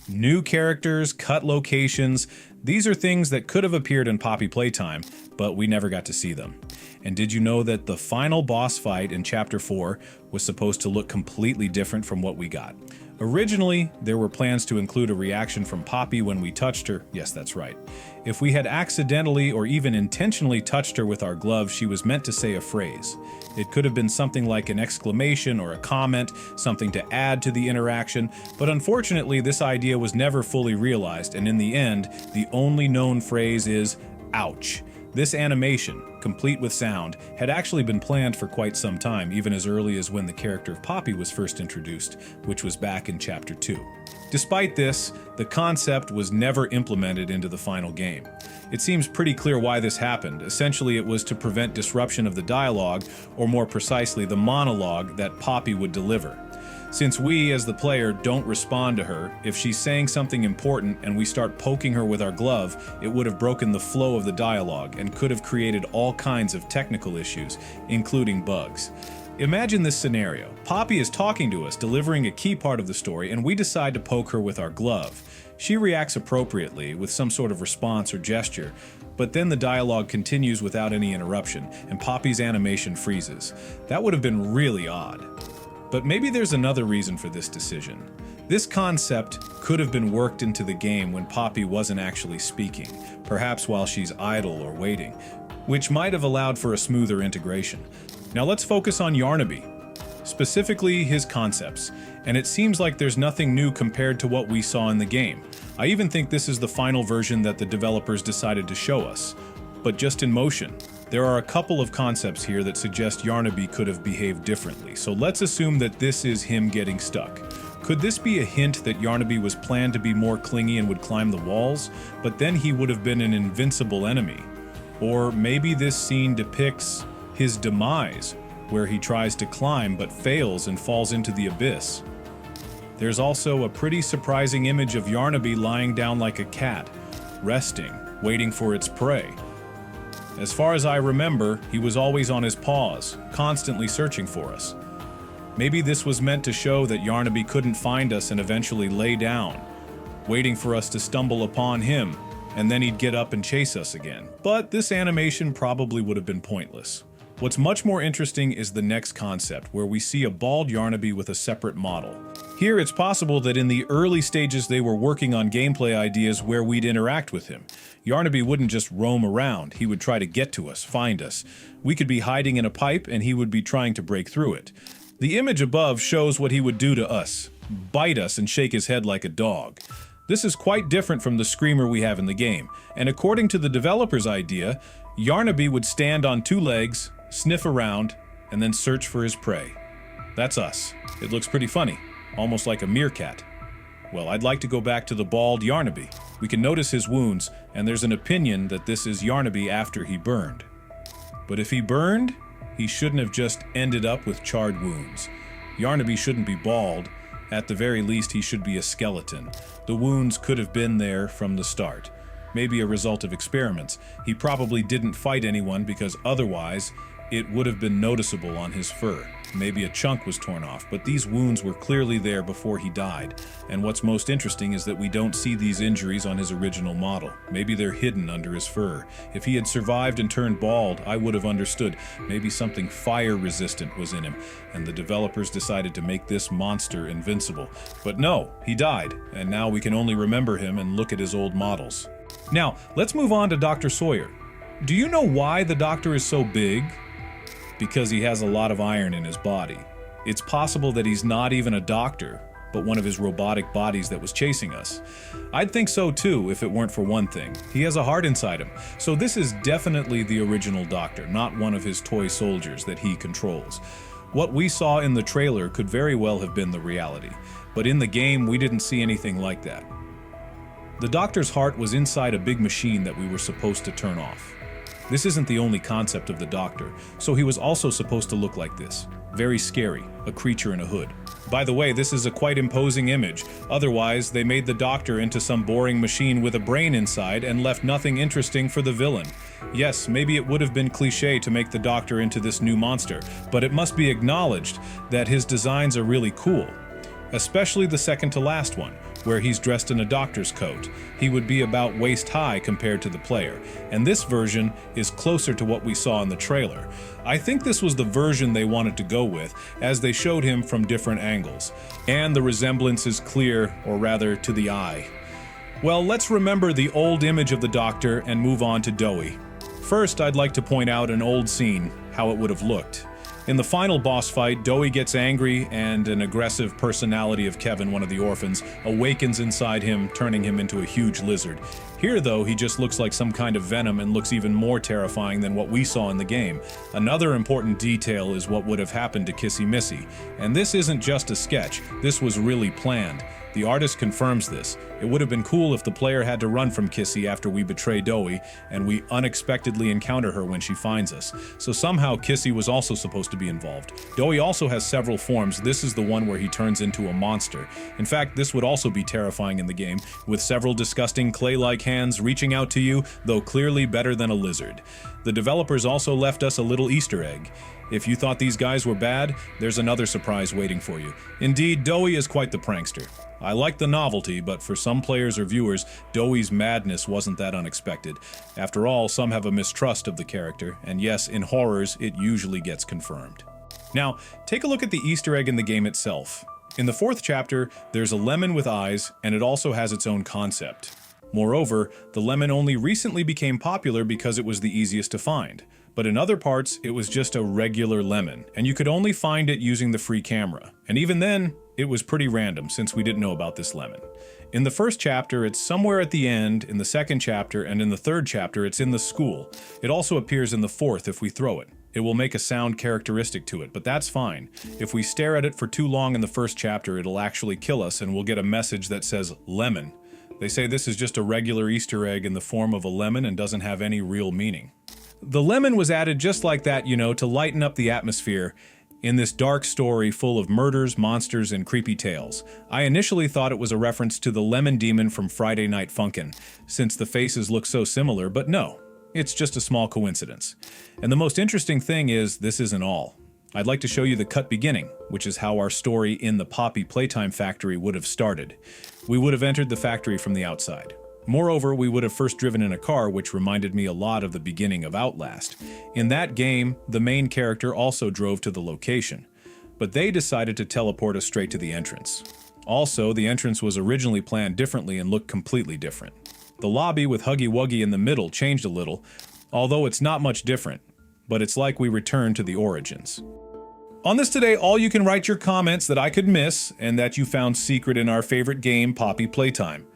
New characters, cut locations, these are things that could have appeared in Poppy Playtime, but we never got to see them. And did you know that the final boss fight in Chapter 4 was supposed to look completely different from what we got? Originally, there were plans to include a reaction from Poppy when we touched her. Yes, that's right. If we had accidentally or even intentionally touched her with our glove, she was meant to say a phrase. It could have been something like an exclamation or a comment, something to add to the interaction, but unfortunately this idea was never fully realized, and in the end, the only known phrase is, "ouch." This animation, complete with sound, had actually been planned for quite some time, even as early as when the character of Poppy was first introduced, which was back in Chapter 2. Despite this, the concept was never implemented into the final game. It seems pretty clear why this happened. Essentially, it was to prevent disruption of the dialogue, or more precisely, the monologue that Poppy would deliver. Since we, as the player, don't respond to her, if she's saying something important and we start poking her with our glove, it would have broken the flow of the dialogue and could have created all kinds of technical issues, including bugs. Imagine this scenario. Poppy is talking to us, delivering a key part of the story, and we decide to poke her with our glove. She reacts appropriately, with some sort of response or gesture, but then the dialogue continues without any interruption, and Poppy's animation freezes. That would have been really odd. But maybe there's another reason for this decision. This concept could have been worked into the game when Poppy wasn't actually speaking, perhaps while she's idle or waiting, which might have allowed for a smoother integration. Now let's focus on Yarnaby, specifically his concepts, and it seems like there's nothing new compared to what we saw in the game. I even think this is the final version that the developers decided to show us, but just in motion. There are a couple of concepts here that suggest Yarnaby could have behaved differently, so let's assume that this is him getting stuck. Could this be a hint that Yarnaby was planned to be more clingy and would climb the walls, but then he would have been an invincible enemy? Or maybe this scene depicts his demise, where he tries to climb but fails and falls into the abyss. There's also a pretty surprising image of Yarnaby lying down like a cat, resting, waiting for its prey. As far as I remember, he was always on his paws, constantly searching for us. Maybe this was meant to show that Yarnaby couldn't find us and eventually lay down, waiting for us to stumble upon him, and then he'd get up and chase us again. But this animation probably would have been pointless. What's much more interesting is the next concept, where we see a bald Yarnaby with a separate model. Here, it's possible that in the early stages they were working on gameplay ideas where we'd interact with him. Yarnaby wouldn't just roam around, he would try to get to us, find us. We could be hiding in a pipe and he would be trying to break through it. The image above shows what he would do to us, bite us and shake his head like a dog. This is quite different from the screamer we have in the game, and according to the developer's idea, Yarnaby would stand on two legs, sniff around, and then search for his prey. That's us. It looks pretty funny, almost like a meerkat. Well, I'd like to go back to the bald Yarnaby. We can notice his wounds, and there's an opinion that this is Yarnaby after he burned. But if he burned, he shouldn't have just ended up with charred wounds. Yarnaby shouldn't be bald. At the very least, he should be a skeleton. The wounds could have been there from the start. Maybe a result of experiments. He probably didn't fight anyone because otherwise it would have been noticeable on his fur. Maybe a chunk was torn off, but these wounds were clearly there before he died. And what's most interesting is that we don't see these injuries on his original model. Maybe they're hidden under his fur. If he had survived and turned bald, I would have understood. Maybe something fire-resistant was in him, and the developers decided to make this monster invincible. But no, he died, and now we can only remember him and look at his old models. Now, let's move on to Dr. Sawyer. Do you know why the Doctor is so big? Because he has a lot of iron in his body. It's possible that he's not even a doctor, but one of his robotic bodies that was chasing us. I'd think so too if it weren't for one thing. He has a heart inside him, so this is definitely the original Doctor, not one of his toy soldiers that he controls. What we saw in the trailer could very well have been the reality, but in the game we didn't see anything like that. The Doctor's heart was inside a big machine that we were supposed to turn off. This isn't the only concept of the Doctor, so he was also supposed to look like this. Very scary, a creature in a hood. By the way, this is a quite imposing image. Otherwise, they made the Doctor into some boring machine with a brain inside and left nothing interesting for the villain. Yes, maybe it would have been cliché to make the Doctor into this new monster, but it must be acknowledged that his designs are really cool. Especially the second to last one, where he's dressed in a doctor's coat. He would be about waist-high compared to the player, and this version is closer to what we saw in the trailer. I think this was the version they wanted to go with, as they showed him from different angles, and the resemblance is clear, or rather, to the eye. Well, let's remember the old image of the Doctor and move on to Doey. First, I'd like to point out an old scene, how it would have looked. In the final boss fight, Doey gets angry and an aggressive personality of Kevin, one of the orphans, awakens inside him, turning him into a huge lizard. Here, though, he just looks like some kind of venom and looks even more terrifying than what we saw in the game. Another important detail is what would have happened to Kissy Missy. And this isn't just a sketch, this was really planned. The artist confirms this. It would have been cool if the player had to run from Kissy after we betray Doey, and we unexpectedly encounter her when she finds us. So somehow Kissy was also supposed to be involved. Doey also has several forms. This is the one where he turns into a monster. In fact, this would also be terrifying in the game, with several disgusting clay-like hands reaching out to you, though clearly better than a lizard. The developers also left us a little Easter egg. If you thought these guys were bad, there's another surprise waiting for you. Indeed, Doey is quite the prankster. I like the novelty, but for some players or viewers, Doey's madness wasn't that unexpected. After all, some have a mistrust of the character, and yes, in horrors, it usually gets confirmed. Now, take a look at the Easter egg in the game itself. In the 4th chapter, there's a lemon with eyes, and it also has its own concept. Moreover, the lemon only recently became popular because it was the easiest to find. But in other parts, it was just a regular lemon, and you could only find it using the free camera. And even then, it was pretty random since we didn't know about this lemon. In the 1st chapter, it's somewhere at the end, in the 2nd chapter, and in the 3rd chapter, it's in the school. It also appears in the 4th if we throw it. It will make a sound characteristic to it, but that's fine. If we stare at it for too long in the 1st chapter, it'll actually kill us and we'll get a message that says lemon. They say this is just a regular Easter egg in the form of a lemon and doesn't have any real meaning. The lemon was added just like that, to lighten up the atmosphere in this dark story full of murders, monsters, and creepy tales. I initially thought it was a reference to the lemon demon from Friday Night Funkin', since the faces look so similar, but no, it's just a small coincidence. And the most interesting thing is, this isn't all. I'd like to show you the cut beginning, which is how our story in the Poppy Playtime factory would have started. We would have entered the factory from the outside. Moreover, we would have first driven in a car, which reminded me a lot of the beginning of Outlast. In that game, the main character also drove to the location, but they decided to teleport us straight to the entrance. Also, the entrance was originally planned differently and looked completely different. The lobby with Huggy Wuggy in the middle changed a little, although it's not much different, but it's like we returned to the origins. On this today, all you can write your comments that I could miss and that you found secret in our favorite game, Poppy Playtime.